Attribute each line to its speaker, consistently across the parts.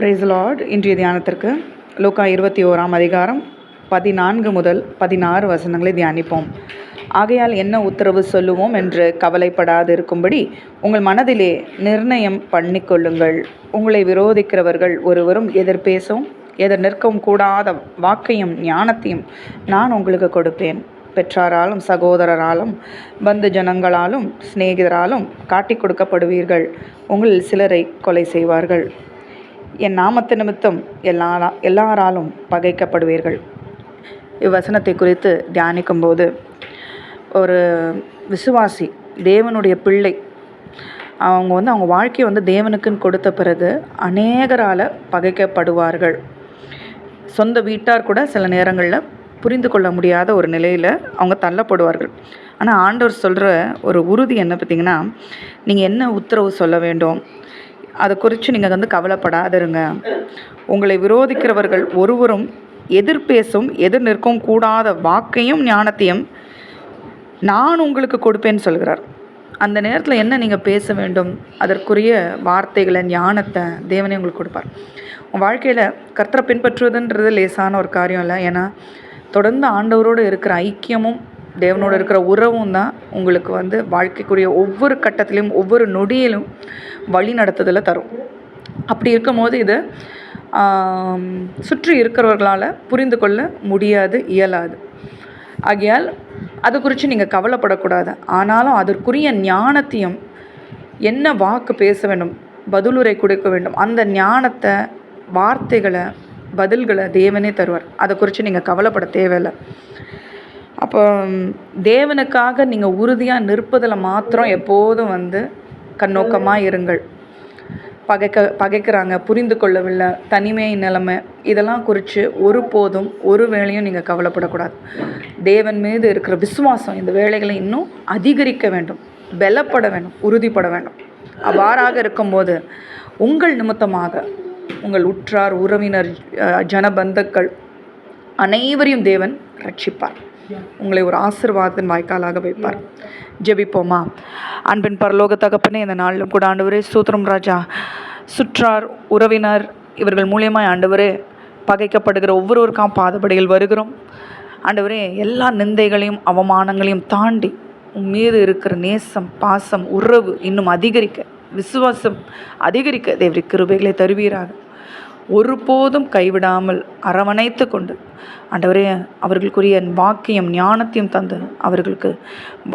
Speaker 1: Price Lord. இன்றைய தியானத்திற்கு லூக்கா 21 அதிகாரம் 14 முதல் 16 வசனங்களை தியானிப்போம். ஆகையால் என்ன உத்தரவு சொல்லுவோம் என்று கவலைப்படாதிருக்கும்படி உங்கள் மனதிலே நிர்ணயம் பண்ணிக்கொள்ளுங்கள். உங்களை விரோதிக்கிறவர்கள் ஒருவரும் எதிர்பேசவும் எதிர் நிற்கவும் கூடாத வாக்கையும் ஞானத்தையும் நான் உங்களுக்கு கொடுப்பேன். பெற்றாராலும் சகோதரராலும் பந்து ஜனங்களாலும் சிநேகிதராலும் காட்டி கொடுக்கப்படுவீர்கள். உங்களில் சிலரை கொலை செய்வார்கள். என் நாமத்து நிமித்தம் எல்லாராலும் பகைக்கப்படுவீர்கள். இவ்வசனத்தை குறித்து தியானிக்கும்போது ஒரு விசுவாசி, தேவனுடைய பிள்ளை, அவங்க வாழ்க்கையை தேவனுக்குன்னு கொடுத்த பிறகு அநேகரால் பகைக்கப்படுவார்கள். சொந்த வீட்டார் கூட சில நேரங்களில் புரிந்து கொள்ள முடியாத ஒரு நிலையில் அவங்க தள்ளப்படுவார்கள். ஆனால் ஆண்டவர் சொல்கிற ஒரு உறுதி என்ன பார்த்திங்கன்னா, நீங்கள் என்ன உத்தரவு சொல்ல வேண்டும் அதை குறித்து நீங்கள் கவலைப்படாதிருங்க. உங்களை விரோதிக்கிறவர்கள் ஒருவரும் எதிர்பேசும் எதிர் நிற்கவும் கூடாத வாக்கையும் ஞானத்தையும் நான் உங்களுக்கு கொடுப்பேன்னு சொல்கிறார். அந்த நேரத்தில் என்ன நீங்கள் பேச வேண்டும், அதற்குரிய வார்த்தைகளை, ஞானத்தை தேவனே உங்களுக்கு கொடுப்பார். உங்கள் வாழ்க்கையில் கர்த்தரை பின்பற்றுவதுன்றது லேசான ஒரு காரியம் இல்லை. ஏன்னா தொடர்ந்து ஆண்டவரோடு இருக்கிற ஐக்கியமும் தேவனோடு இருக்கிற உறவும் தான் உங்களுக்கு வாழ்க்கைக்குரிய ஒவ்வொரு கட்டத்திலையும் ஒவ்வொரு நொடியிலும் வழி நடத்துதலை தரும். அப்படி இருக்கும்போது இது சுற்றி இருக்கிறவர்களால் புரிந்து கொள்ள முடியாது, இயலாது. ஆகையால் அது குறித்து நீங்கள் கவலைப்படக்கூடாது. ஆனாலும் அதற்குரிய ஞானத்தையும், என்ன வாக்கு பேச வேண்டும், பதிலுரை கொடுக்க வேண்டும், அந்த ஞானத்தை, வார்த்தைகளை, பதில்களை தேவனே தருவார். அதை குறித்து நீங்கள் கவலைப்பட தேவையில்லை. அப்போ தேவனுக்காக நீங்கள் உறுதியாக நிற்பதில் மாத்திரம் எப்போதும் கண்ணோக்கமாக இருங்கள். பகைக்கிறாங்க, புரிந்து கொள்ளவில்லை, தனிமை நிலைமை, இதெல்லாம் குறித்து ஒருபோதும் ஒரு வேளையும் நீங்கள் கவலைப்படக்கூடாது. தேவன் மீது இருக்கிற விசுவாசம் இந்த வேளைகளை இன்னும் அதிகரிக்க வேண்டும், பலப்பட வேண்டும், உறுதிப்பட வேண்டும். அவ்வாறாக இருக்கும்போது உங்கள் நிமித்தமாக உங்கள் உற்றார், உறவினர், ஜனபந்துக்கள் அனைவரையும் தேவன் ரட்சிப்பார். உங்களை ஒரு ஆசீர்வாதத்தின் வாய்க்காலாக வைப்பார். ஜெபிப்போமா. அன்பின் பரலோக தகப்பனே, இந்த நாளிலும் கூட ஆண்டவரே ஸ்தோத்திரம் ராஜா. சுற்றார், உறவினர் இவர்கள் மூலியமாக ஆண்டவரே பகைக்கப்படுகிற ஒவ்வொருவருக்காம் பாதபடிகள் வருகிறோம். ஆண்டவரே, எல்லா நிந்தைகளையும் அவமானங்களையும் தாண்டி உன் மீது இருக்கிற நேசம், பாசம், உறவு இன்னும் அதிகரிக்க, விசுவாசம் அதிகரிக்க தேவரீர் கிருபைகளை தருவீராக. ஒருபோதும் கைவிடாமல் அரவணைத்து கொண்டு ஆண்டவரே அவர்களுக்குரிய வாக்கியம், ஞானத்தையும் தந்து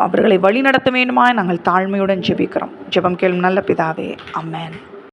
Speaker 1: அவர்களை வழி நடத்த வேண்டுமாய் நாங்கள் தாழ்மையுடன் ஜெபிக்கிறோம். ஜெபம் கேளும் நல்ல பிதாவே. ஆமென்.